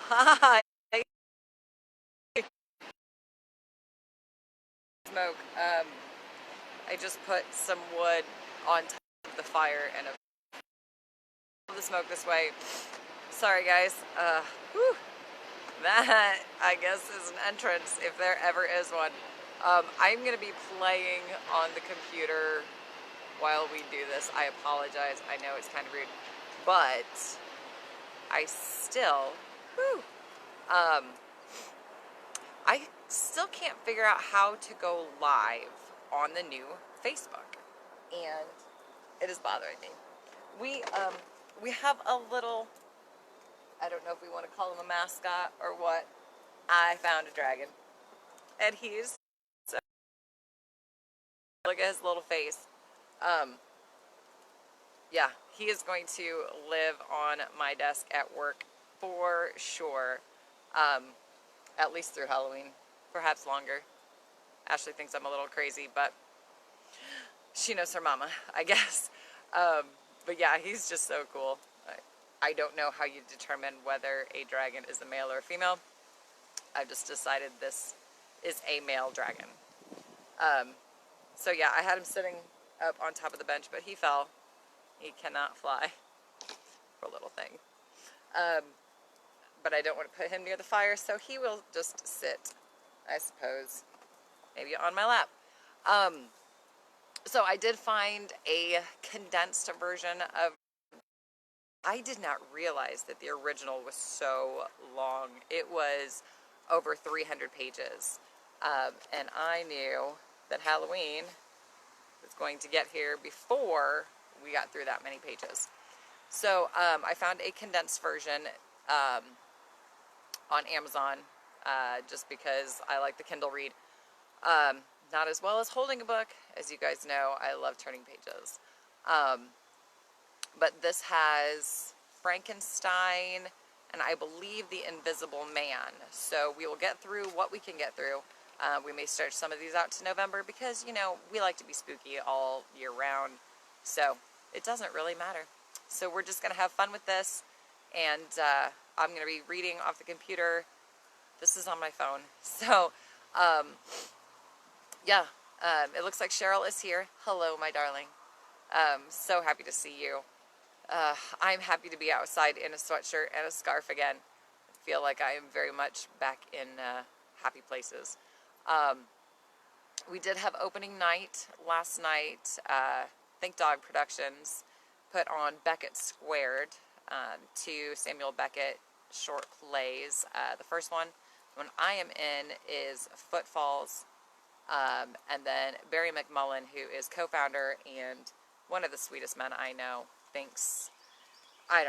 Hi. Smoke. I just put some wood on top of the fire and the smoke this way. Sorry, guys. Whew, that I guess is an entrance if there ever is one. I'm gonna be playing on the computer while we do this. I apologize. I know it's kind of rude, but I still, whew, um, I still can't figure out how to go live on the new Facebook, and it is bothering me. We have a little, I don't know if we want to call him a mascot or what. I found a dragon, and he's so, look at his little face. Um, yeah, he is going to live on my desk at work for sure. Um, at least through Halloween, perhaps longer. Ashley thinks I'm a little crazy, but she knows her mama, I guess. Um, but yeah, he's just so cool. I don't know how you determine whether a dragon is a male or a female. I've just decided this is a male dragon. Um, so yeah, I had him sitting up on top of the bench, but he fell. He cannot fly. Poor little thing. Um, but I don't want to put him near the fire, so he will just sit, I suppose, maybe on my lap. So I did find a condensed version of, I did not realize that the original was so long. It was over 300 pages. And I knew that Halloween was going to get here before we got through that many pages. So I found a condensed version on Amazon just because I like the Kindle read. Not as well as holding a book. As you guys know, I love turning pages. But this has Frankenstein and I believe the Invisible Man. So we will get through what we can get through. We may stretch some of these out to November because, you know, we like to be spooky all year round. So it doesn't really matter. So we're just going to have fun with this. And I'm going to be reading off the computer. This is on my phone. So, yeah, it looks like Cheryl is here. Hello, my darling. So happy to see you. I'm happy to be outside in a sweatshirt and a scarf again. I feel like I am very much back in happy places. We did have opening night last night. Think Dog Productions put on Beckett Squared, two Samuel Beckett short plays. The first one I am in is Footfalls, and then Barry McMullen, who is co-founder and one of the sweetest men I know, thinks I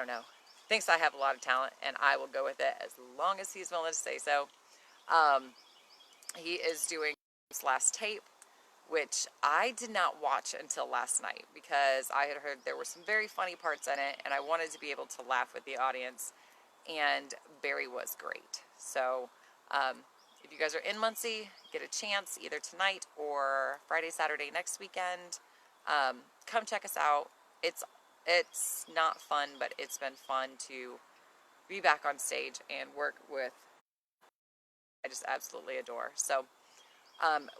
have a lot of talent, and I will go with it as long as he's willing to say so. He is doing his last tape, which I did not watch until last night because I had heard there were some very funny parts in it, and I wanted to be able to laugh with the audience, and Barry was great. So if you guys are in Muncie, get a chance either tonight or Friday, Saturday next weekend, come check us out. It's not fun, but it's been fun to be back on stage and work with I just absolutely adore. So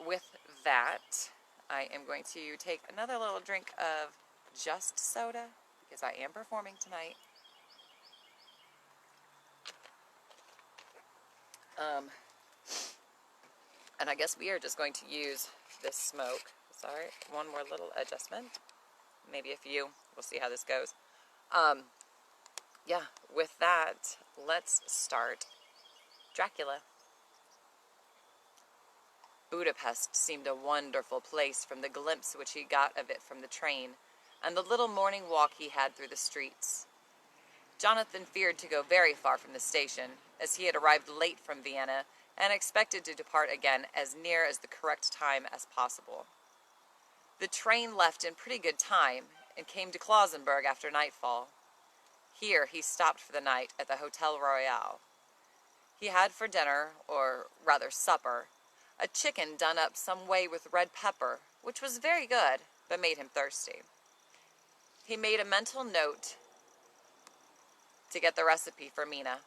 with that, I am going to take another little drink of just soda because I am performing tonight. And I guess we are just going to use this smoke. Sorry, one more little adjustment. Maybe a few. We'll see how this goes. Yeah, with that, let's start Dracula. Budapest seemed a wonderful place from the glimpse which he got of it from the train, and the little morning walk he had through the streets. Jonathan feared to go very far from the station, as he had arrived late from Vienna, and expected to depart again as near as the correct time as possible. The train left in pretty good time, and came to Klausenburg after nightfall. Here he stopped for the night at the Hotel Royal. He had for dinner, or rather supper, a chicken done up some way with red pepper, which was very good, but made him thirsty. He made a mental note to get the recipe for Mina.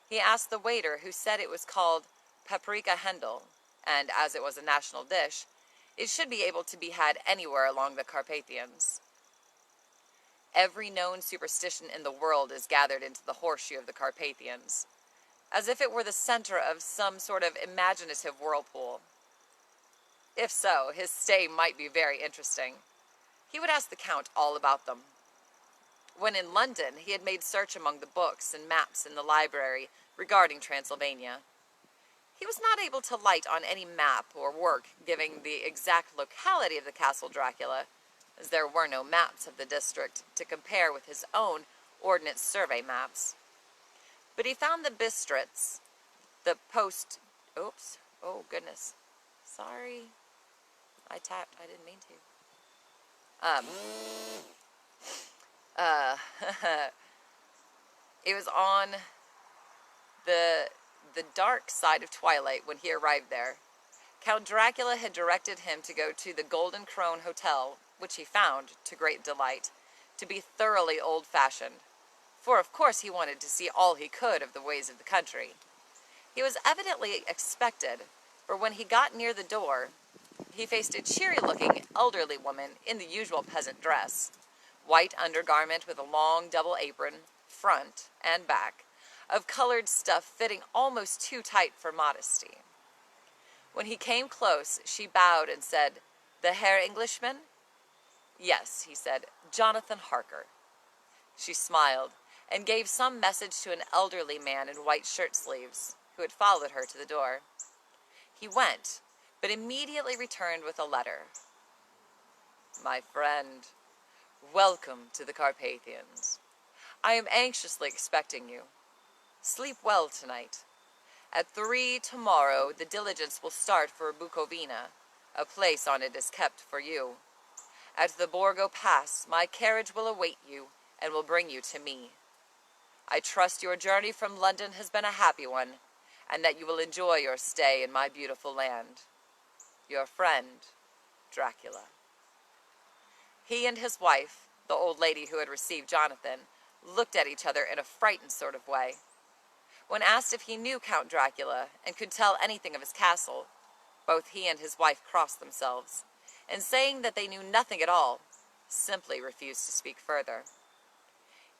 He asked the waiter, who said it was called paprika hendel, and as it was a national dish, it should be able to be had anywhere along the Carpathians. Every known superstition in the world is gathered into the horseshoe of the Carpathians, as if it were the center of some sort of imaginative whirlpool. If so, his stay might be very interesting. He would ask the Count all about them. When in London, he had made search among the books and maps in the library regarding Transylvania. He was not able to light on any map or work giving the exact locality of the Castle Dracula, as there were no maps of the district to compare with his own Ordnance Survey maps. But he found the Bistritz, the post... Oops. Oh, goodness. Sorry. I tapped. I didn't mean to. It was on the dark side of twilight when he arrived there. Count Dracula had directed him to go to the Golden Crone Hotel, which he found, to great delight, to be thoroughly old-fashioned, for of course he wanted to see all he could of the ways of the country. He was evidently expected, for when he got near the door, he faced a cheery-looking elderly woman in the usual peasant dress, white undergarment with a long double apron, front and back, of colored stuff fitting almost too tight for modesty. When he came close, she bowed and said, "The Herr Englishman?" "Yes," he said, "Jonathan Harker." She smiled, and gave some message to an elderly man in white shirt-sleeves, who had followed her to the door. He went, but immediately returned with a letter. "My friend, welcome to the Carpathians. I am anxiously expecting you. Sleep well tonight. At 3 tomorrow, the diligence will start for Bukovina. A place on it is kept for you. At the Borgo Pass, my carriage will await you and will bring you to me. I trust your journey from London has been a happy one, and that you will enjoy your stay in my beautiful land. Your friend, Dracula." He and his wife, the old lady who had received Jonathan, looked at each other in a frightened sort of way. When asked if he knew Count Dracula and could tell anything of his castle, both he and his wife crossed themselves, and saying that they knew nothing at all, simply refused to speak further.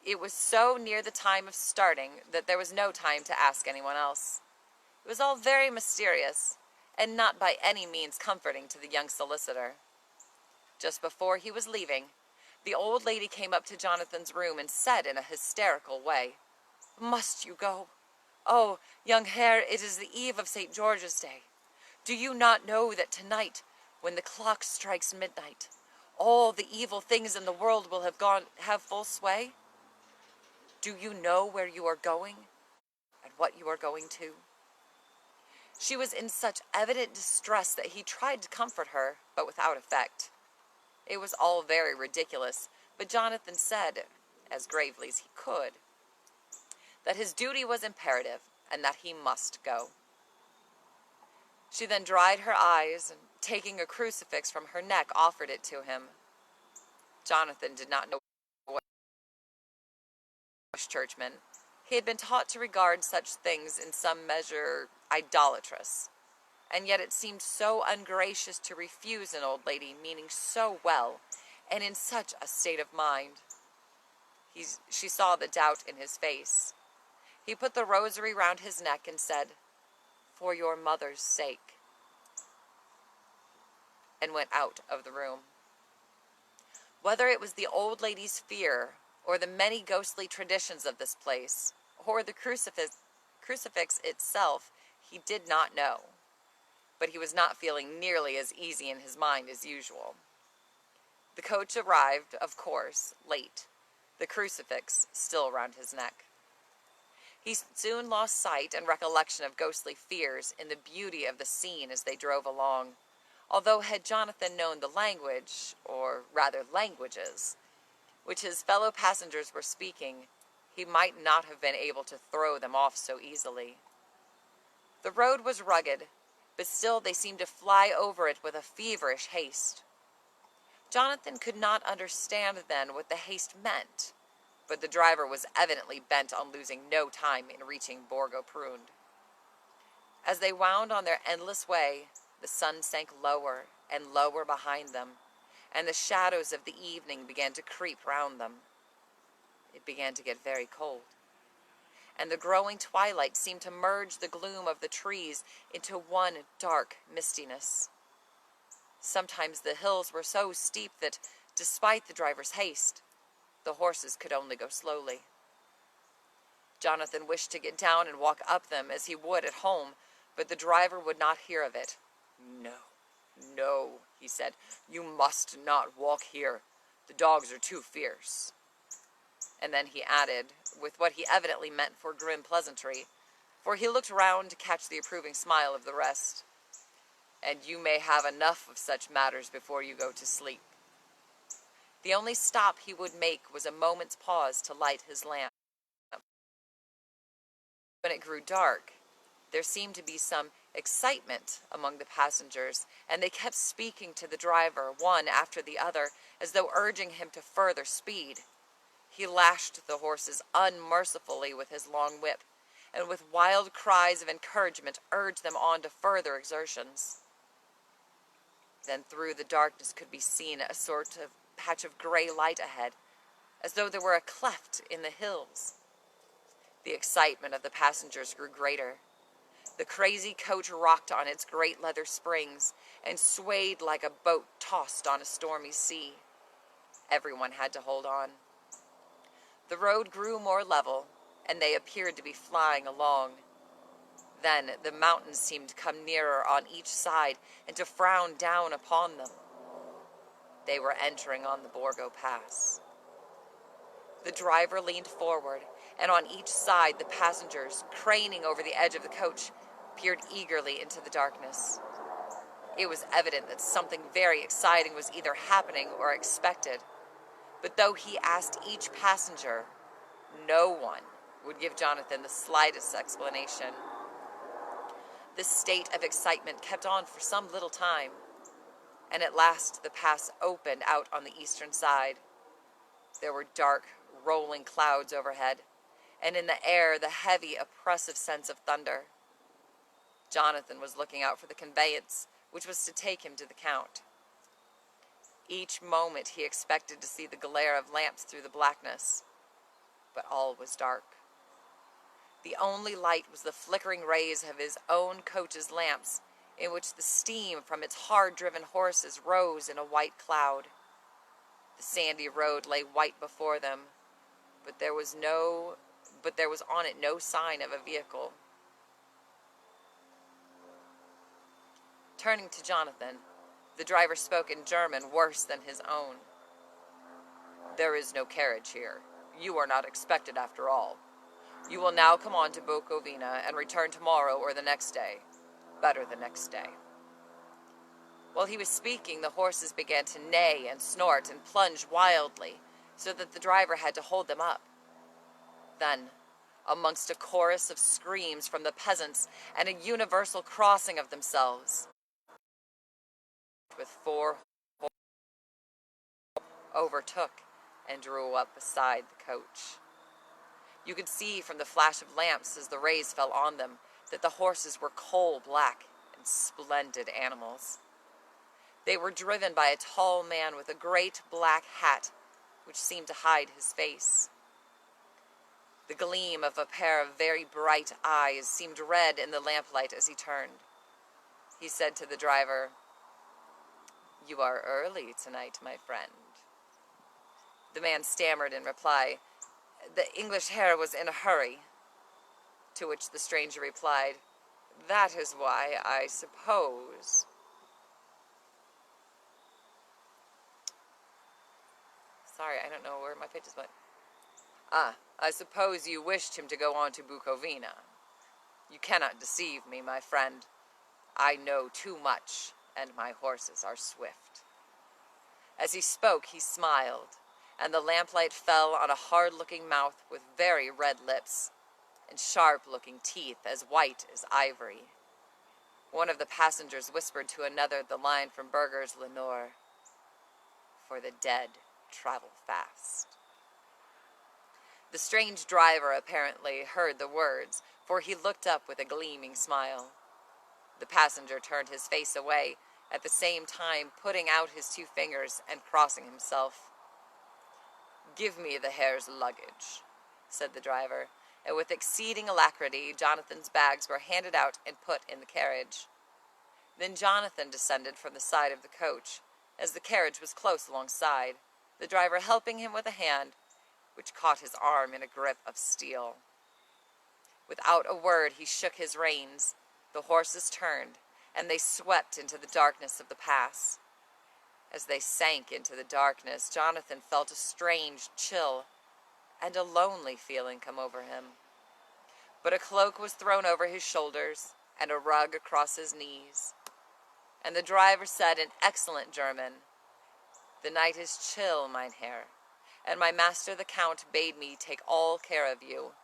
It was so near the time of starting that there was no time to ask anyone else. It was all very mysterious, and not by any means comforting to the young solicitor. Just before he was leaving, the old lady came up to Jonathan's room and said in a hysterical way, "Must you go? Oh, young Herr, it is the eve of St. George's Day. Do you not know that tonight, when the clock strikes midnight, all the evil things in the world will have full sway? Do you know where you are going, and what you are going to?" She was in such evident distress that he tried to comfort her, but without effect. It was all very ridiculous, but Jonathan said, as gravely as he could, that his duty was imperative, and that he must go. She then dried her eyes, and taking a crucifix from her neck, offered it to him. Jonathan did not know what was churchman. He had been taught to regard such things in some measure idolatrous, and yet it seemed so ungracious to refuse an old lady meaning so well, and in such a state of mind. She saw the doubt in his face. He put the rosary round his neck and said, "For your mother's sake," and went out of the room. Whether it was the old lady's fear, or the many ghostly traditions of this place, or the crucifix itself, he did not know, but he was not feeling nearly as easy in his mind as usual. The coach arrived, of course, late, the crucifix still round his neck. He soon lost sight and recollection of ghostly fears in the beauty of the scene as they drove along, although had Jonathan known the language, or rather languages, which his fellow passengers were speaking, he might not have been able to throw them off so easily. The road was rugged, but still they seemed to fly over it with a feverish haste. Jonathan could not understand then what the haste meant, but the driver was evidently bent on losing no time in reaching Borgo Prund. As they wound on their endless way, the sun sank lower and lower behind them, and the shadows of the evening began to creep round them. It began to get very cold, and the growing twilight seemed to merge the gloom of the trees into one dark mistiness. Sometimes the hills were so steep that, despite the driver's haste, the horses could only go slowly. Jonathan wished to get down and walk up them as he would at home, but the driver would not hear of it. "No, no," he said, "you must not walk here. The dogs are too fierce." And then he added, with what he evidently meant for grim pleasantry, for he looked round to catch the approving smile of the rest, "And you may have enough of such matters before you go to sleep." The only stop he would make was a moment's pause to light his lamp. When it grew dark, there seemed to be some excitement among the passengers, and they kept speaking to the driver, one after the other, as though urging him to further speed. He lashed the horses unmercifully with his long whip, and with wild cries of encouragement urged them on to further exertions. Then through the darkness could be seen a sort of patch of gray light ahead, as though there were a cleft in the hills. The excitement of the passengers grew greater. The crazy coach rocked on its great leather springs and swayed like a boat tossed on a stormy sea. Everyone had to hold on. The road grew more level, and they appeared to be flying along. Then the mountains seemed to come nearer on each side and to frown down upon them. They were entering on the Borgo Pass. The driver leaned forward, and on each side the passengers, craning over the edge of the coach, peered eagerly into the darkness. It was evident that something very exciting was either happening or expected, but though he asked each passenger, no one would give Jonathan the slightest explanation. This state of excitement kept on for some little time, and at last the pass opened out on the eastern side. There were dark, rolling clouds overhead, and in the air the heavy, oppressive sense of thunder. Jonathan was looking out for the conveyance, which was to take him to the Count. Each moment he expected to see the glare of lamps through the blackness, but all was dark. The only light was the flickering rays of his own coach's lamps, in which the steam from its hard-driven horses rose in a white cloud. The sandy road lay white before them, but there was on it no sign of a vehicle. Turning to Jonathan, the driver spoke in German worse than his own. "There is no carriage here. You are not expected after all. You will now come on to Bukovina and return tomorrow or the next day. Better the next day." While he was speaking, the horses began to neigh and snort and plunge wildly, so that the driver had to hold them up. Then, amongst a chorus of screams from the peasants and a universal crossing of themselves, with 4 overtook and drew up beside the coach. You could see from the flash of lamps as the rays fell on them that the horses were coal-black and splendid animals. They were driven by a tall man with a great black hat which seemed to hide his face. The gleam of a pair of very bright eyes seemed red in the lamplight as he turned. He said to the driver, "You are early tonight, my friend." The man stammered in reply, "The English Herr was in a hurry." To which the stranger replied, "That is why, I suppose." Sorry, I don't know where my pages went. I suppose you wished him to go on to Bukovina. You cannot deceive me, my friend. I know too much, and my horses are swift." As he spoke, he smiled, and the lamplight fell on a hard-looking mouth with very red lips, and sharp-looking teeth as white as ivory. One of the passengers whispered to another the line from Burger's Lenore, "For the dead travel fast." The strange driver apparently heard the words, for he looked up with a gleaming smile. The passenger turned his face away, at the same time putting out his 2 fingers and crossing himself. "Give me the hare's luggage," said the driver, and with exceeding alacrity Jonathan's bags were handed out and put in the carriage. Then Jonathan descended from the side of the coach, as the carriage was close alongside, the driver helping him with a hand which caught his arm in a grip of steel. Without a word he shook his reins. The horses turned, and they swept into the darkness of the pass. As they sank into the darkness, Jonathan felt a strange chill and a lonely feeling come over him. But a cloak was thrown over his shoulders and a rug across his knees. And the driver said in excellent German, "The night is chill, mein Herr, and my master the Count bade me take all care of you.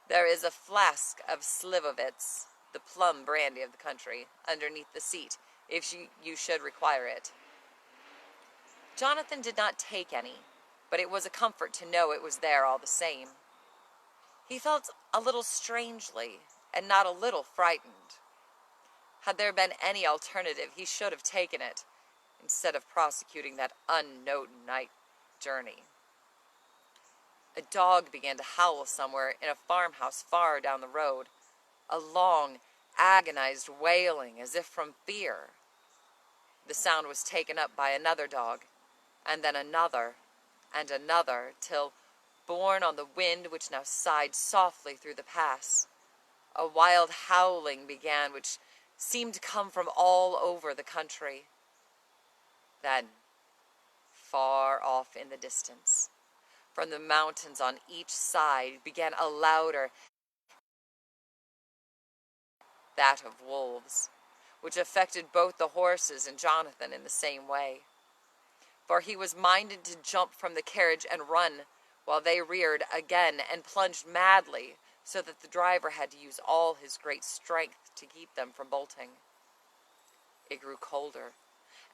There is a flask of Slivovitz, the plum brandy of the country, underneath the seat, if you should require it." Jonathan did not take any, but it was a comfort to know it was there all the same. He felt a little strangely, and not a little frightened. Had there been any alternative, he should have taken it, instead of prosecuting that unknown night journey. A dog began to howl somewhere in a farmhouse far down the road, a long, agonized wailing as if from fear. The sound was taken up by another dog, and then another, and another, till, borne on the wind which now sighed softly through the pass, a wild howling began which seemed to come from all over the country. Then, far off in the distance, from the mountains on each side, began a louder, that of wolves, which affected both the horses and Jonathan in the same way. For he was minded to jump from the carriage and run, while they reared again and plunged madly, so that the driver had to use all his great strength to keep them from bolting. It grew colder,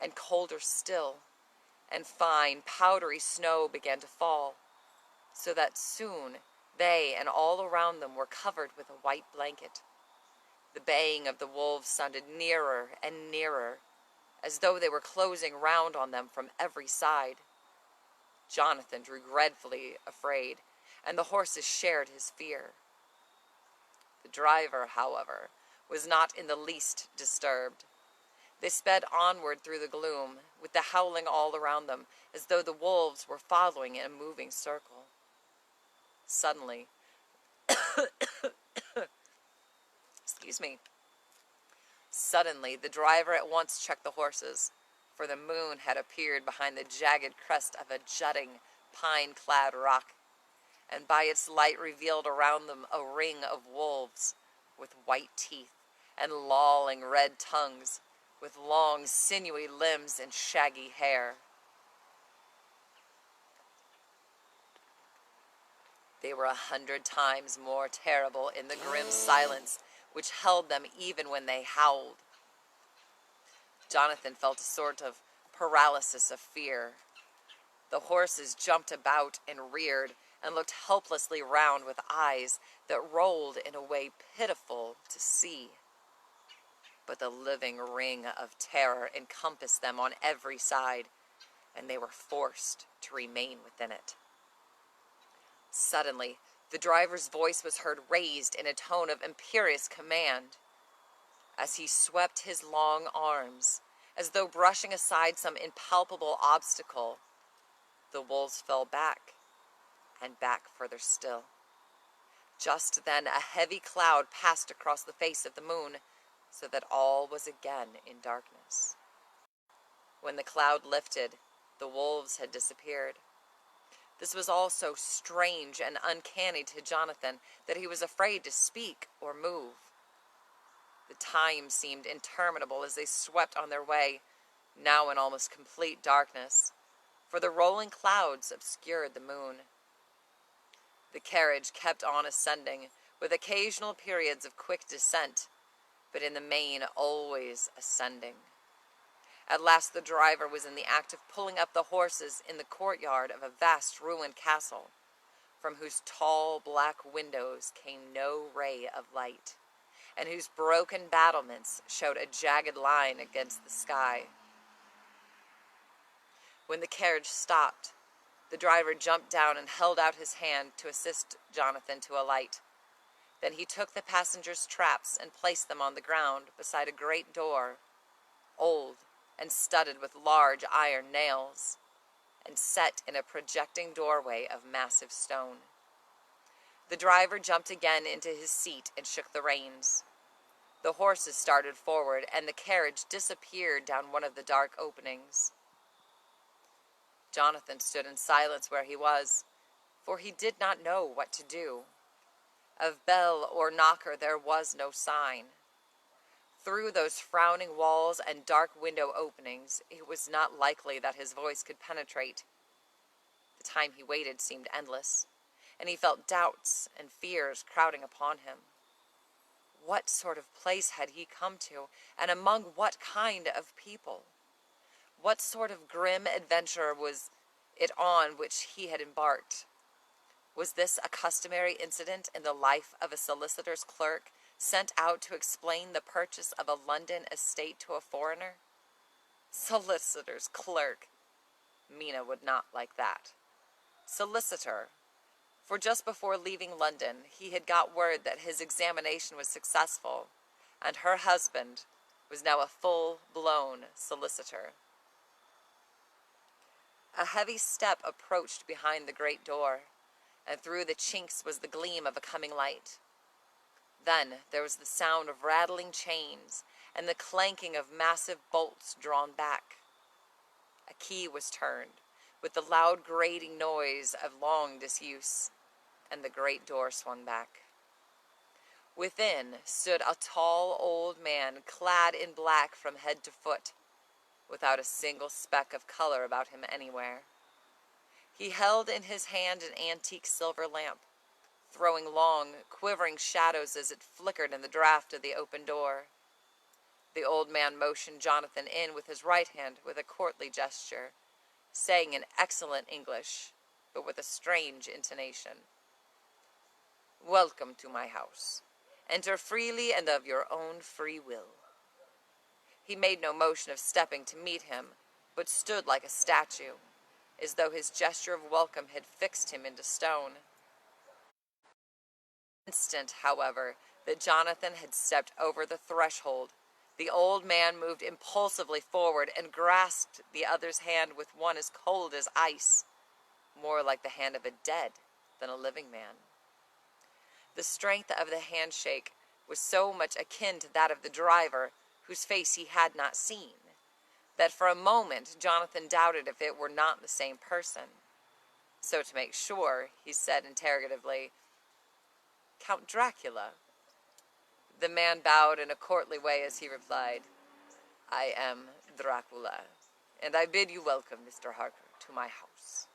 and colder still, and fine, powdery snow began to fall, so that soon they and all around them were covered with a white blanket. The baying of the wolves sounded nearer and nearer, as though they were closing round on them from every side. Jonathan grew dreadfully afraid, and the horses shared his fear. The driver, however, was not in the least disturbed. They sped onward through the gloom, with the howling all around them, as though the wolves were following in a moving circle. Suddenly, Suddenly, the driver at once checked the horses, for the moon had appeared behind the jagged crest of a jutting, pine-clad rock, and by its light revealed around them a ring of wolves, with white teeth and lolling red tongues, with long, sinewy limbs and shaggy hair. They were 100 times more terrible in the grim silence which held them even when they howled. Jonathan felt a sort of paralysis of fear. The horses jumped about and reared and looked helplessly round with eyes that rolled in a way pitiful to see. But the living ring of terror encompassed them on every side, and they were forced to remain within it. Suddenly, the driver's voice was heard raised in a tone of imperious command. As he swept his long arms, as though brushing aside some impalpable obstacle, the wolves fell back, and back further still. Just then a heavy cloud passed across the face of the moon, so that all was again in darkness. When the cloud lifted, the wolves had disappeared. This was all so strange and uncanny to Jonathan that he was afraid to speak or move. The time seemed interminable as they swept on their way, now in almost complete darkness, for the rolling clouds obscured the moon. The carriage kept on ascending, with occasional periods of quick descent, but in the main always ascending. At last the driver was in the act of pulling up the horses in the courtyard of a vast ruined castle, from whose tall black windows came no ray of light, and whose broken battlements showed a jagged line against the sky. When the carriage stopped, the driver jumped down and held out his hand to assist Jonathan to alight. Then he took the passengers' traps and placed them on the ground beside a great door, old and studded with large iron nails, and set in a projecting doorway of massive stone. The driver jumped again into his seat and shook the reins. The horses started forward, and the carriage disappeared down one of the dark openings. Jonathan stood in silence where he was, for he did not know what to do. Of bell or knocker there was no sign. Through those frowning walls and dark window openings, it was not likely that his voice could penetrate. The time he waited seemed endless, and he felt doubts and fears crowding upon him. What sort of place had he come to, and among what kind of people? What sort of grim adventure was it on which he had embarked? Was this a customary incident in the life of a solicitor's clerk sent out to explain the purchase of a London estate to a foreigner? Solicitor's clerk. Mina would not like that. Solicitor. For just before leaving London, he had got word that his examination was successful, and her husband was now a full-blown solicitor. A heavy step approached behind the great door, and through the chinks was the gleam of a coming light. Then there was the sound of rattling chains and the clanking of massive bolts drawn back. A key was turned, with the loud grating noise of long disuse, and the great door swung back. Within stood a tall old man, clad in black from head to foot, without a single speck of color about him anywhere. He held in his hand an antique silver lamp, throwing long, quivering shadows as it flickered in the draught of the open door. The old man motioned Jonathan in with his right hand with a courtly gesture, saying in excellent English, but with a strange intonation, "Welcome to my house. Enter freely and of your own free will." He made no motion of stepping to meet him, but stood like a statue, as though his gesture of welcome had fixed him into stone. The instant, however, that Jonathan had stepped over the threshold, the old man moved impulsively forward and grasped the other's hand with one as cold as ice, more like the hand of a dead than a living man. The strength of the handshake was so much akin to that of the driver, whose face he had not seen, that for a moment Jonathan doubted if it were not the same person. So to make sure, he said interrogatively, "Count Dracula?" The man bowed in a courtly way as he replied, "I am Dracula, and I bid you welcome, Mr. Harker, to my house.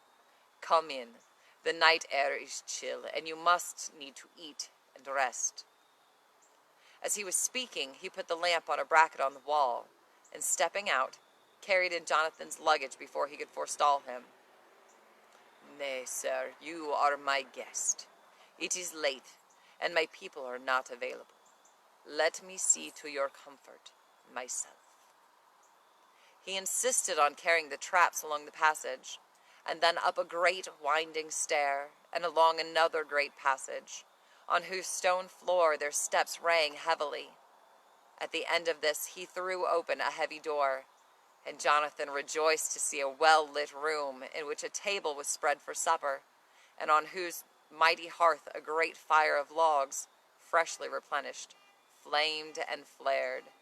Come in. The night air is chill, and you must need to eat and rest." As he was speaking, he put the lamp on a bracket on the wall, and stepping out, carried in Jonathan's luggage before he could forestall him. "Nay, sir, you are my guest. It is late, and my people are not available. Let me see to your comfort myself." He insisted on carrying the traps along the passage, and then up a great winding stair, and along another great passage, on whose stone floor their steps rang heavily. At the end of this he threw open a heavy door, and Jonathan rejoiced to see a well-lit room in which a table was spread for supper, and on whose mighty hearth a great fire of logs, freshly replenished, flamed and flared.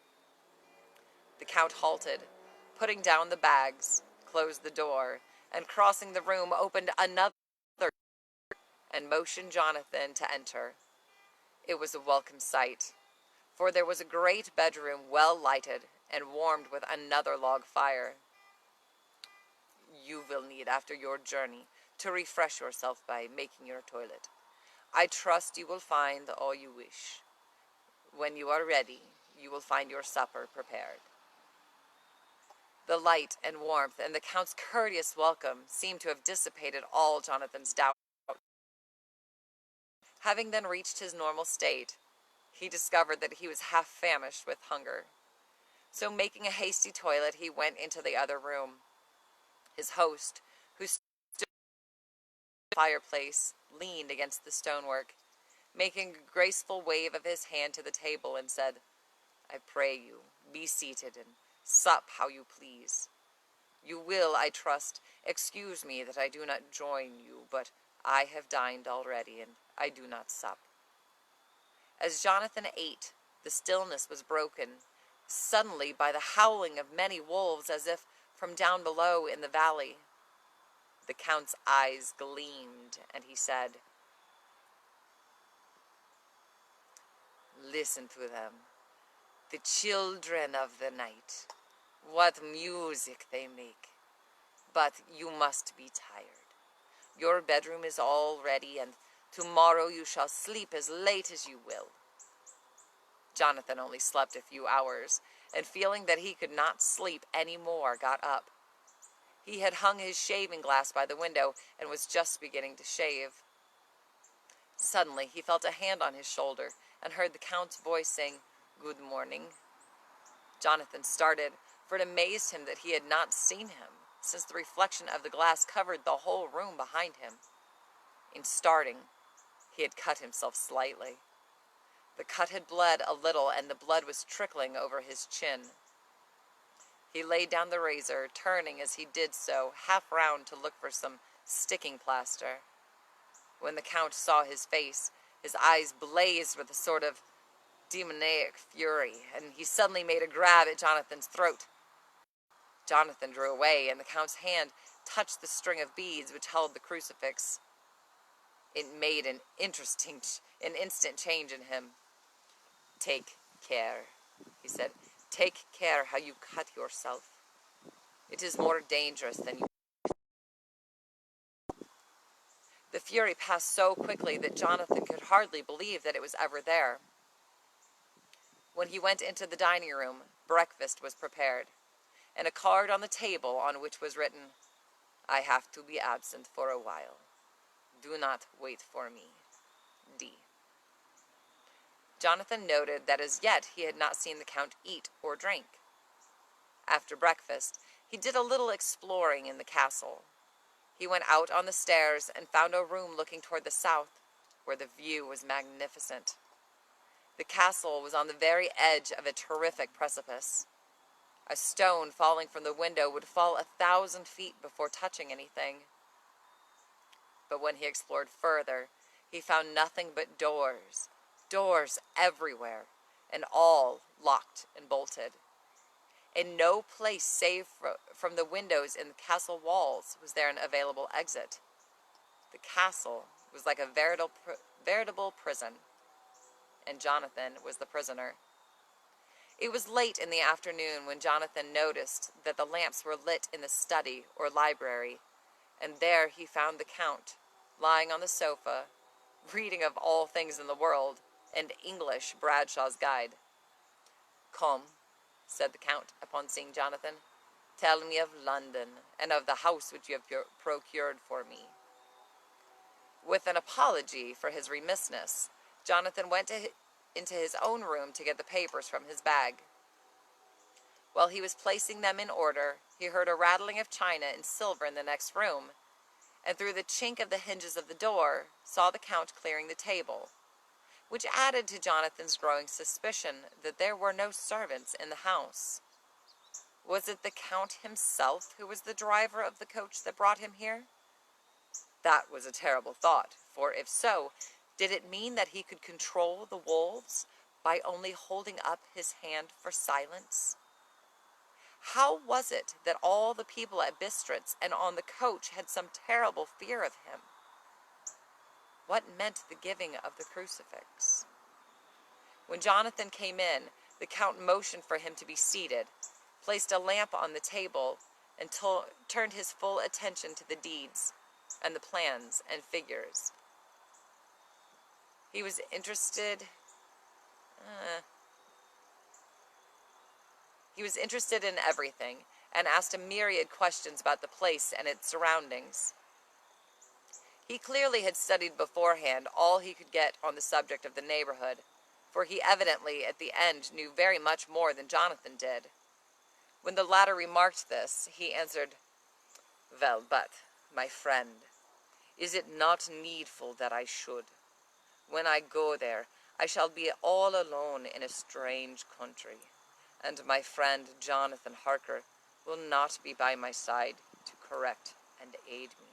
The Count halted, putting down the bags, closed the door, and crossing the room opened another and motioned Jonathan to enter. It was a welcome sight, for there was a great bedroom well lighted and warmed with another log fire. "You will need after your journey to refresh yourself by making your toilet. I trust you will find all you wish. When you are ready, you will find your supper prepared." The light and warmth and the Count's courteous welcome seemed to have dissipated all Jonathan's doubts. Having then reached his normal state, he discovered that he was half famished with hunger. So making a hasty toilet, he went into the other room. His host, who stood at the fireplace, leaned against the stonework, making a graceful wave of his hand to the table, and said, "I pray you, be seated and sup how you please. You will, I trust, excuse me that I do not join you, but I have dined already, and I do not sup." As Jonathan ate, the stillness was broken suddenly by the howling of many wolves, as if from down below in the valley. The Count's eyes gleamed, and he said, "Listen to them, the children of the night. What music they make! But you must be tired. Your bedroom is all ready, and tomorrow you shall sleep as late as you will." Jonathan only slept a few hours, and feeling that he could not sleep any more, got up. He had hung his shaving glass by the window, and was just beginning to shave. Suddenly he felt a hand on his shoulder, and heard the Count's voice saying, "Good morning." Jonathan started, for it amazed him that he had not seen him, since the reflection of the glass covered the whole room behind him. In starting, he had cut himself slightly. The cut had bled a little, and the blood was trickling over his chin. He laid down the razor, turning as he did so half round to look for some sticking plaster. When the Count saw his face, his eyes blazed with a sort of demoniac fury, and he suddenly made a grab at Jonathan's throat. Jonathan drew away, and the Count's hand touched the string of beads which held the crucifix. It made an instant change in him. "Take care," he said. "Take care how you cut yourself. It is more dangerous than you." The fury passed so quickly that Jonathan could hardly believe that it was ever there. When he went into the dining room, breakfast was prepared, and a card on the table on which was written, "I have to be absent for a while. Do not wait for me. D." Jonathan noted that as yet he had not seen the Count eat or drink. After breakfast, he did a little exploring in the castle. He went out on the stairs and found a room looking toward the south, where the view was magnificent. The castle was on the very edge of a terrific precipice. A stone falling from the window would fall 1,000 feet before touching anything. But when he explored further, he found nothing but doors everywhere, and all locked and bolted. In no place save from the windows in the castle walls was there an available exit. The castle was like a veritable prison, and Jonathan was the prisoner. It was late in the afternoon when Jonathan noticed that the lamps were lit in the study or library, and there he found the Count, lying on the sofa, reading of all things in the world, and English Bradshaw's Guide. "Come," said the Count, upon seeing Jonathan, "tell me of London, and of the house which you have procured for me." With an apology for his remissness, Jonathan went into his own room to get the papers from his bag. While he was placing them in order, he heard a rattling of china and silver in the next room, and through the chink of the hinges of the door saw the Count clearing the table, which added to Jonathan's growing suspicion that there were no servants in the house. Was it the Count himself who was the driver of the coach that brought him here? That was a terrible thought, for if so, did it mean that he could control the wolves by only holding up his hand for silence? How was it that all the people at Bistritz and on the coach had some terrible fear of him? What meant the giving of the crucifix? When Jonathan came in, the Count motioned for him to be seated, placed a lamp on the table, and turned his full attention to the deeds and the plans and figures. He was interested in everything, and asked a myriad questions about the place and its surroundings. He clearly had studied beforehand all he could get on the subject of the neighborhood, for he evidently, at the end, knew very much more than Jonathan did. When the latter remarked this, he answered, "Well, but, my friend, is it not needful that I should? When I go there, I shall be all alone in a strange country, and my friend Jonathan Harker will not be by my side to correct and aid me."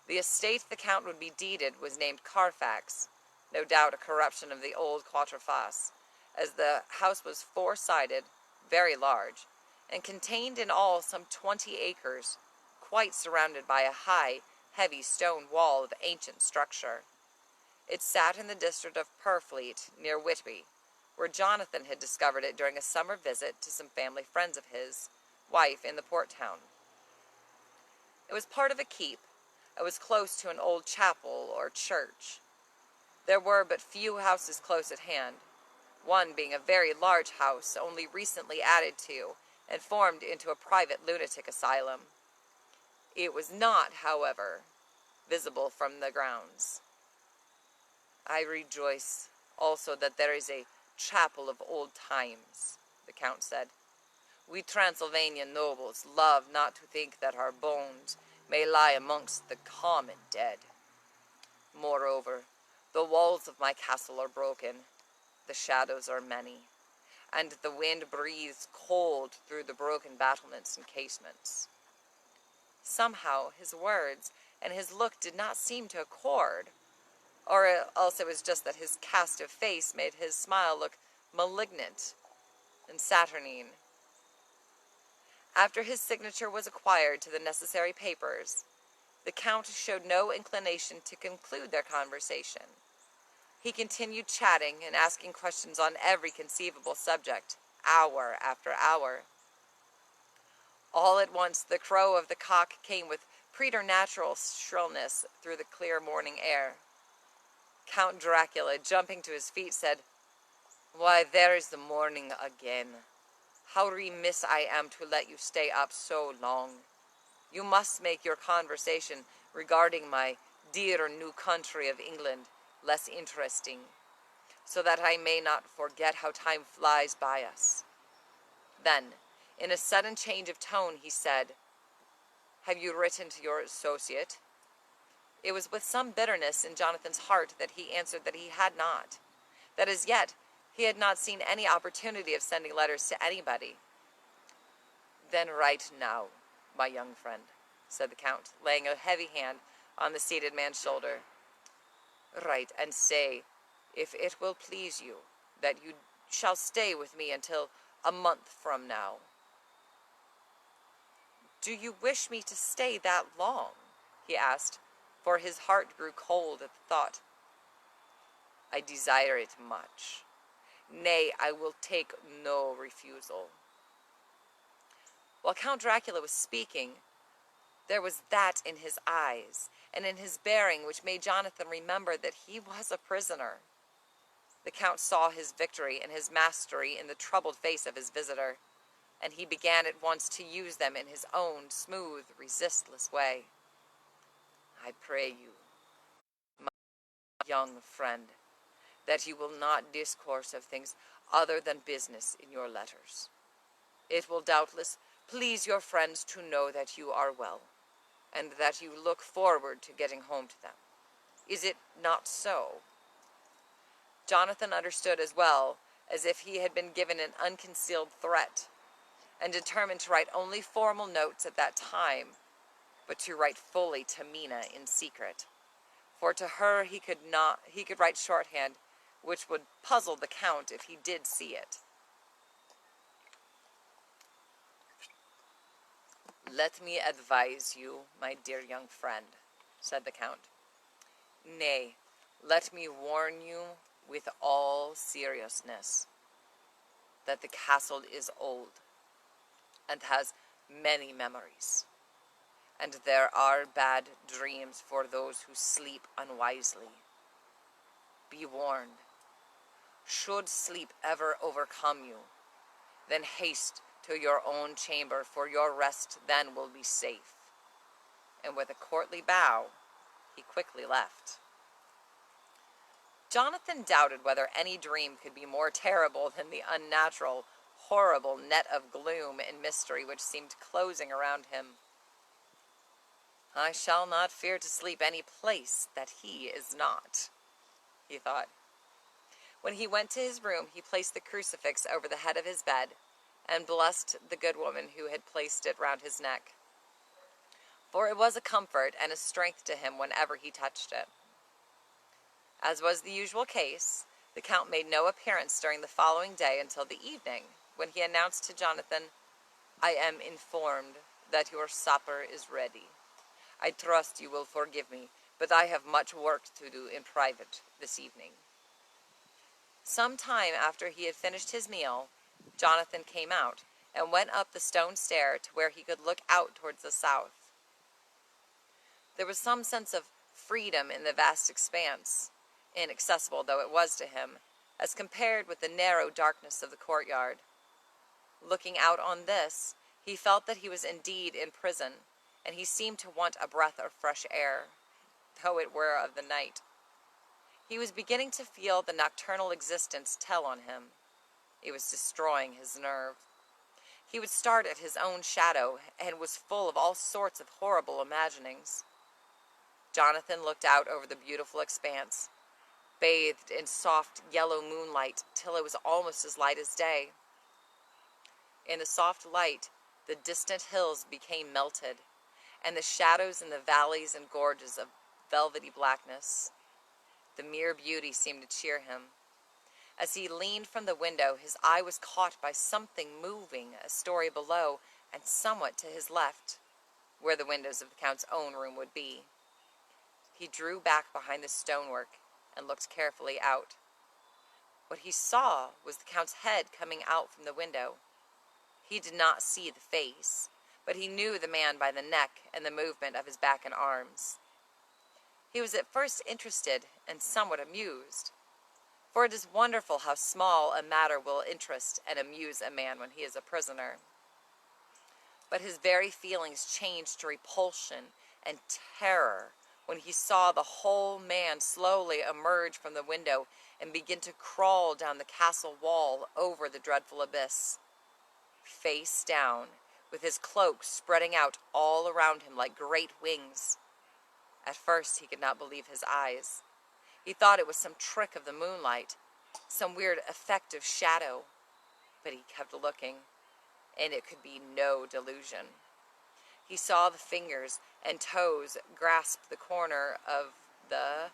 The estate the Count would be deeded was named Carfax, no doubt a corruption of the old Quatreface, as the house was four-sided, very large, and contained in all some 20 acres, quite surrounded by a high, heavy stone wall of ancient structure. It sat in the district of Purfleet, near Whitby, where Jonathan had discovered it during a summer visit to some family friends of his wife in the port town. It was part of a keep. It was close to an old chapel or church. There were but few houses close at hand, one being a very large house only recently added to and formed into a private lunatic asylum. It was not, however, visible from the grounds. "I rejoice also that there is a chapel of old times," the Count said. "We Transylvanian nobles love not to think that our bones may lie amongst the common dead. Moreover, the walls of my castle are broken, the shadows are many, and the wind breathes cold through the broken battlements and casements." Somehow his words and his look did not seem to accord, or else it was just that his cast of face made his smile look malignant and saturnine. After his signature was acquired to the necessary papers, the Count showed no inclination to conclude their conversation. He continued chatting and asking questions on every conceivable subject, hour after hour. All at once the crow of the cock came with preternatural shrillness through the clear morning air. Count Dracula, jumping to his feet, said, "Why, there is the morning again. How remiss I am to let you stay up so long. You must make your conversation regarding my dear new country of England less interesting, so that I may not forget how time flies by us." Then, in a sudden change of tone, he said, "Have you written to your associate?" It was with some bitterness in Jonathan's heart that he answered that he had not, that as yet he had not seen any opportunity of sending letters to anybody. "Then write now, my young friend," said the Count, laying a heavy hand on the seated man's shoulder. "Write and say, if it will please you, that you shall stay with me until a month from now." "Do you wish me to stay that long?" he asked, for his heart grew cold at the thought. "I desire it much. Nay, I will take no refusal." While Count Dracula was speaking, there was that in his eyes and in his bearing which made Jonathan remember that he was a prisoner. The Count saw his victory and his mastery in the troubled face of his visitor, and he began at once to use them in his own smooth, resistless way. "I pray you, my young friend, that you will not discourse of things other than business in your letters. It will doubtless please your friends to know that you are well, and that you look forward to getting home to them. Is it not so?" Jonathan understood as well as if he had been given an unconcealed threat, and determined to write only formal notes at that time, but to write fully to Mina in secret, for to her he could write shorthand, which would puzzle the Count if he did see it. "Let me advise you, my dear young friend," said the Count. "Nay, let me warn you with all seriousness that the castle is old and has many memories, and there are bad dreams for those who sleep unwisely. Be warned. Should sleep ever overcome you, then haste to your own chamber, for your rest then will be safe." And with a courtly bow, he quickly left. Jonathan doubted whether any dream could be more terrible than the unnatural, horrible net of gloom and mystery which seemed closing around him. "I shall not fear to sleep any place that he is not," he thought. When he went to his room, he placed the crucifix over the head of his bed and blessed the good woman who had placed it round his neck, for it was a comfort and a strength to him whenever he touched it. As was the usual case, the Count made no appearance during the following day until the evening, when he announced to Jonathan, "I am informed that your supper is ready. I trust you will forgive me, but I have much work to do in private this evening." Some time after he had finished his meal, Jonathan came out and went up the stone stair to where he could look out towards the south. There was some sense of freedom in the vast expanse, inaccessible though it was to him, as compared with the narrow darkness of the courtyard. Looking out on this, he felt that he was indeed in prison, and he seemed to want a breath of fresh air, though it were of the night. He was beginning to feel the nocturnal existence tell on him. It was destroying his nerve. He would start at his own shadow, and was full of all sorts of horrible imaginings. Jonathan looked out over the beautiful expanse, bathed in soft yellow moonlight till it was almost as light as day. In the soft light, the distant hills became melted, and the shadows in the valleys and gorges of velvety blackness. The mere beauty seemed to cheer him. As he leaned from the window, his eye was caught by something moving a story below and somewhat to his left, where the windows of the Count's own room would be. He drew back behind the stonework and looked carefully out. What he saw was the Count's head coming out from the window. He did not see the face, but he knew the man by the neck and the movement of his back and arms. He was at first interested and somewhat amused, for it is wonderful how small a matter will interest and amuse a man when he is a prisoner. But his very feelings changed to repulsion and terror when he saw the whole man slowly emerge from the window and begin to crawl down the castle wall over the dreadful abyss, face down, with his cloak spreading out all around him like great wings. At first he could not believe his eyes. He thought it was some trick of the moonlight, some weird effect of shadow, but he kept looking, and it could be no delusion. He saw the fingers and toes grasp the corner of the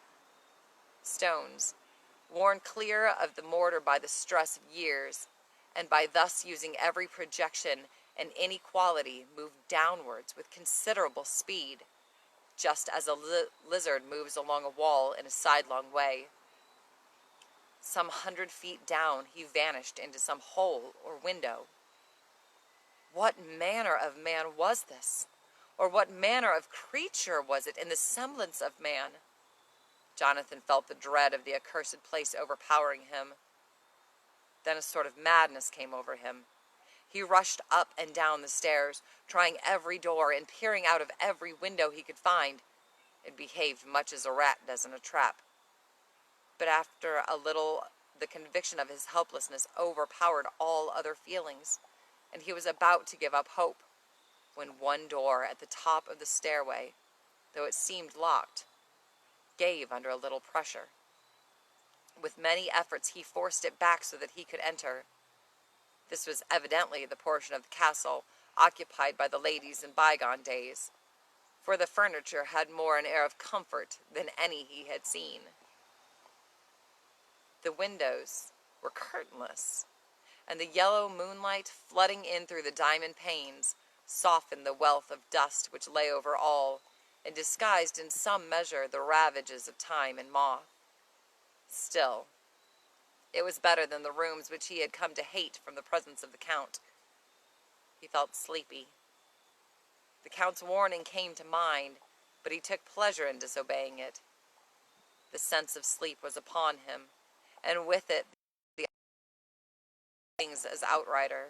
stones, worn clear of the mortar by the stress of years, and by thus using every projection and inequality moved downwards with considerable speed, just as a lizard moves along a wall in a sidelong way. Some 100 feet down, he vanished into some hole or window. What manner of man was this? Or what manner of creature was it in the semblance of man? Jonathan felt the dread of the accursed place overpowering him. Then a sort of madness came over him. He rushed up and down the stairs, trying every door and peering out of every window he could find. It behaved much as a rat does in a trap. But after a little, the conviction of his helplessness overpowered all other feelings, and he was about to give up hope, when one door at the top of the stairway, though it seemed locked, gave under a little pressure. With many efforts he forced it back so that he could enter. This was evidently the portion of the castle occupied by the ladies in bygone days, for the furniture had more an air of comfort than any he had seen. The windows were curtainless, and the yellow moonlight flooding in through the diamond panes softened the wealth of dust which lay over all, and disguised in some measure the ravages of time and moth. Still, it was better than the rooms which he had come to hate from the presence of the Count. He felt sleepy. The Count's warning came to mind, but he took pleasure in disobeying it. The sense of sleep was upon him, and with it the things as outrider.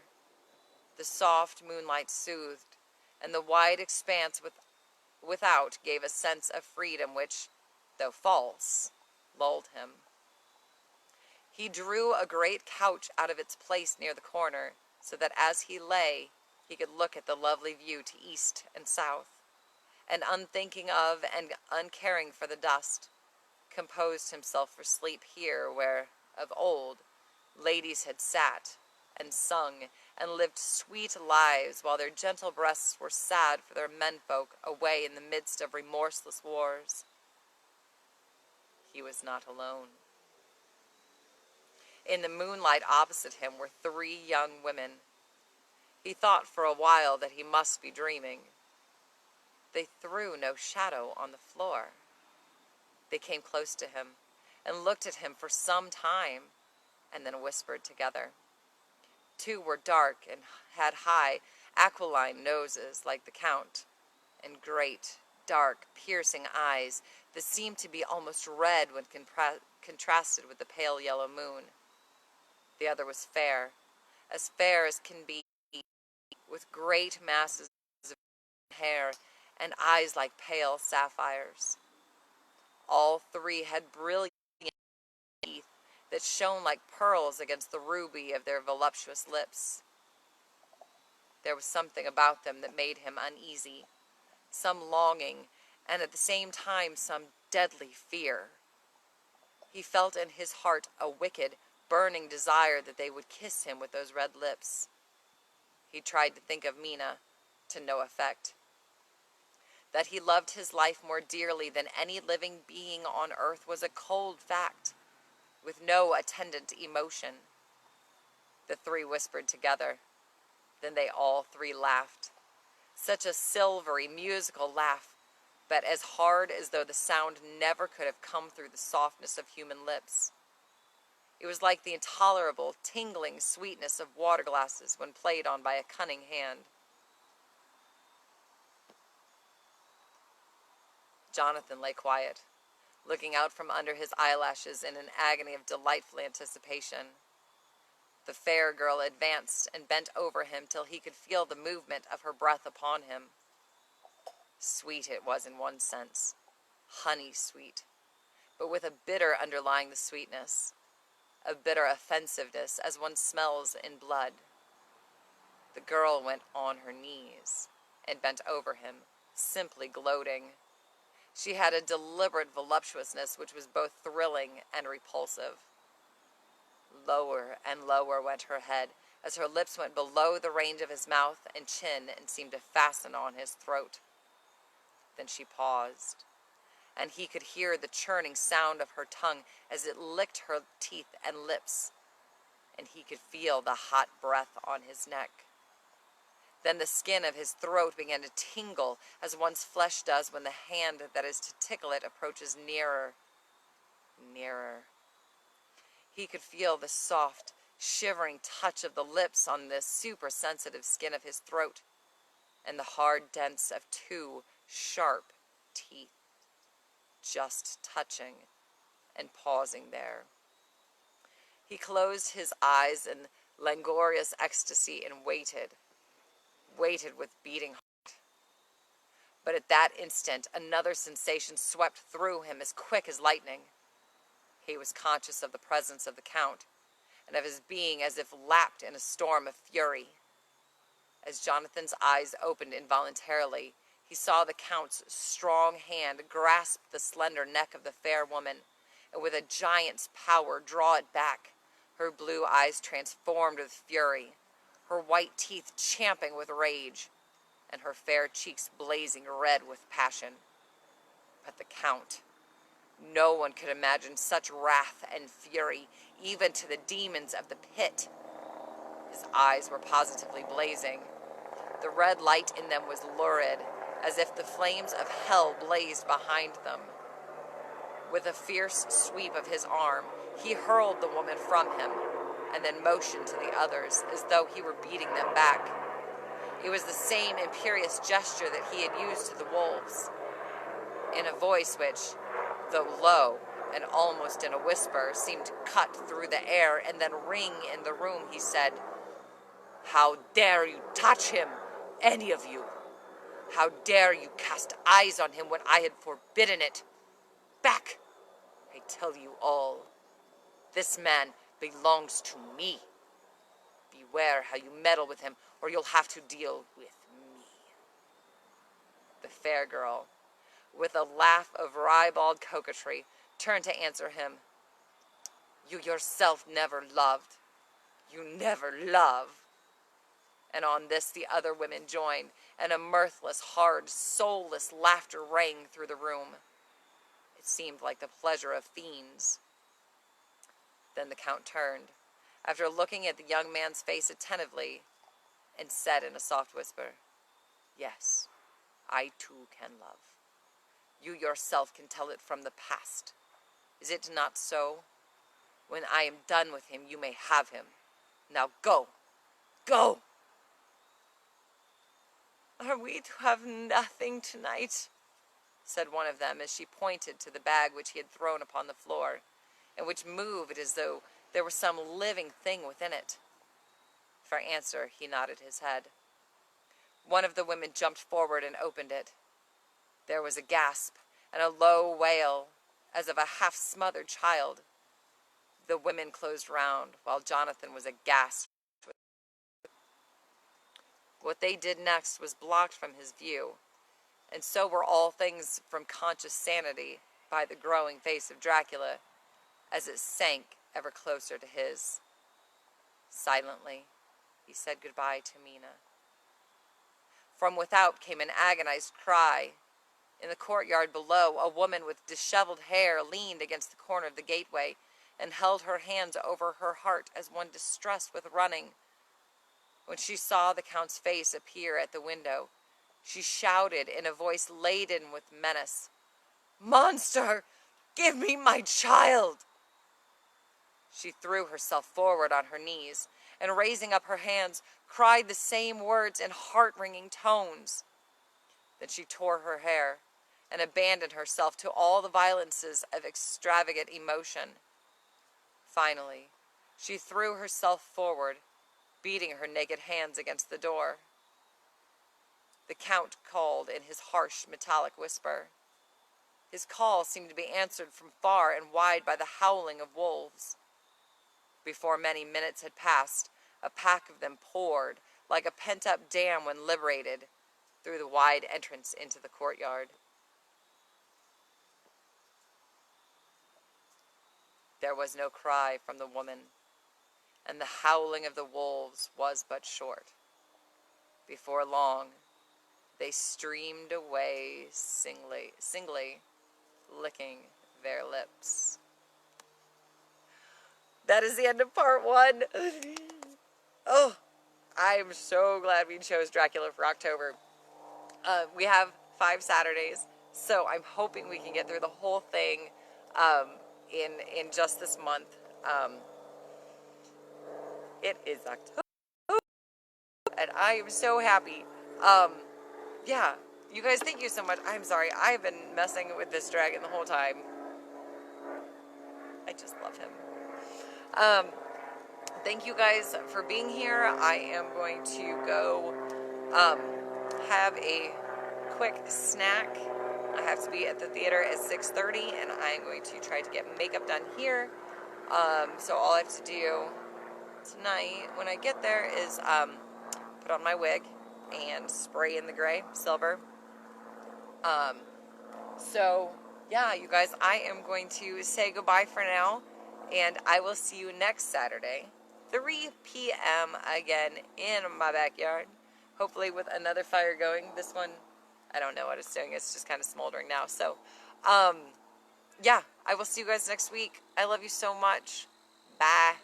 The soft moonlight soothed, and the wide expanse without gave a sense of freedom which, though false, lulled him. He drew a great couch out of its place near the corner, so that as he lay, he could look at the lovely view to east and south, and unthinking of and uncaring for the dust, composed himself for sleep here where, of old, ladies had sat and sung and lived sweet lives while their gentle breasts were sad for their menfolk away in the midst of remorseless wars. He was not alone. In the moonlight opposite him were 3 young women. He thought for a while that he must be dreaming. They threw no shadow on the floor. They came close to him and looked at him for some time, and then whispered together. 2 were dark and had high, aquiline noses like the Count, and great, dark, piercing eyes that seemed to be almost red when contrasted with the pale yellow moon. The other was fair as can be, with great masses of hair and eyes like pale sapphires. All 3 had brilliant teeth that shone like pearls against the ruby of their voluptuous lips. There was something about them that made him uneasy, some longing, and at the same time some deadly fear. He felt in his heart a wicked, burning desire that they would kiss him with those red lips. He tried to think of Mina, to no effect. That he loved his life more dearly than any living being on earth was a cold fact, with no attendant emotion. The 3 whispered together. Then they all 3 laughed. Such a silvery, musical laugh, but as hard as though the sound never could have come through the softness of human lips. It was like the intolerable, tingling sweetness of water glasses when played on by a cunning hand. Jonathan lay quiet, looking out from under his eyelashes in an agony of delightful anticipation. The fair girl advanced and bent over him till he could feel the movement of her breath upon him. Sweet it was in one sense, honey sweet, but with a bitter underlying the sweetness, a bitter offensiveness as one smells in blood. The girl went on her knees and bent over him, simply gloating. She had a deliberate voluptuousness which was both thrilling and repulsive. Lower and lower went her head, as her lips went below the range of his mouth and chin and seemed to fasten on his throat. Then she paused, and he could hear the churning sound of her tongue as it licked her teeth and lips, and he could feel the hot breath on his neck. Then the skin of his throat began to tingle as one's flesh does when the hand that is to tickle it approaches nearer, nearer. He could feel the soft, shivering touch of the lips on the super-sensitive skin of his throat, and the hard dents of 2 sharp teeth, just touching and pausing there. He closed his eyes in languorous ecstasy and waited with beating heart. But at that instant, another sensation swept through him as quick as lightning. He was conscious of the presence of the Count, and of his being as if lapped in a storm of fury. As Jonathan's eyes opened involuntarily, he saw the Count's strong hand grasp the slender neck of the fair woman, and with a giant's power draw it back, her blue eyes transformed with fury, her white teeth champing with rage, and her fair cheeks blazing red with passion. But the Count, no one could imagine such wrath and fury, even to the demons of the pit. His eyes were positively blazing. The red light in them was lurid, as if the flames of hell blazed behind them. With a fierce sweep of his arm, he hurled the woman from him, and then motioned to the others as though he were beating them back. It was the same imperious gesture that he had used to the wolves. In a voice which, though low and almost in a whisper, seemed to cut through the air and then ring in the room, he said, "How dare you touch him, any of you? How dare you cast eyes on him when I had forbidden it? Back, I tell you all. This man belongs to me. Beware how you meddle with him, or you'll have to deal with me. The fair girl, with a laugh of ribald coquetry, turned to answer him. You yourself never loved. You never love. And on this the other women joined, and a mirthless, hard, soulless laughter rang through the room. It seemed like the pleasure of fiends. Then the Count turned, after looking at the young man's face attentively, and said in a soft whisper, Yes, I too can love. You yourself can tell it from the past. Is it not so? When I am done with him, you may have him. Now go! Go! Are we to have nothing tonight? Said one of them as she pointed to the bag which he had thrown upon the floor, and which moved as though there were some living thing within it. For answer, he nodded his head. One of the women jumped forward and opened it. There was a gasp and a low wail, as of a half-smothered child. The women closed round, while Jonathan was aghast. What they did next was blocked from his view, and so were all things from conscious sanity by the growing face of Dracula, as it sank ever closer to his. Silently, he said goodbye to Mina. From without came an agonized cry. In the courtyard below, a woman with disheveled hair leaned against the corner of the gateway and held her hands over her heart as one distressed with running. When she saw the Count's face appear at the window, she shouted in a voice laden with menace, Monster, give me my child! She threw herself forward on her knees, and raising up her hands, cried the same words in heart-wringing tones. Then she tore her hair, and abandoned herself to all the violences of extravagant emotion. Finally, she threw herself forward, beating her naked hands against the door. The Count called in his harsh, metallic whisper. His call seemed to be answered from far and wide by the howling of wolves. Before many minutes had passed, a pack of them poured, like a pent-up dam when liberated, through the wide entrance into the courtyard. There was no cry from the woman, and the howling of the wolves was but short. Before long, they streamed away singly, licking their lips. That is the end of part 1. Oh, I'm so glad we chose Dracula for October. We have 5 Saturdays, so I'm hoping we can get through the whole thing in just this month. It is October, and I am so happy. Yeah, you guys, thank you so much. I'm sorry, I've been messing with this dragon the whole time. I just love him. Thank you guys for being here. I am going to go have a quick snack. I have to be at the theater at 6:30, and I'm going to try to get makeup done here. So all I have to do tonight when I get there is put on my wig and spray in the gray, silver. So yeah, you guys, I am going to say goodbye for now, and I will see you next Saturday, 3 p.m. again in my backyard, hopefully with another fire going. This one, I don't know what it's doing. It's just kind of smoldering now. So, yeah, I will see you guys next week. I love you so much. Bye.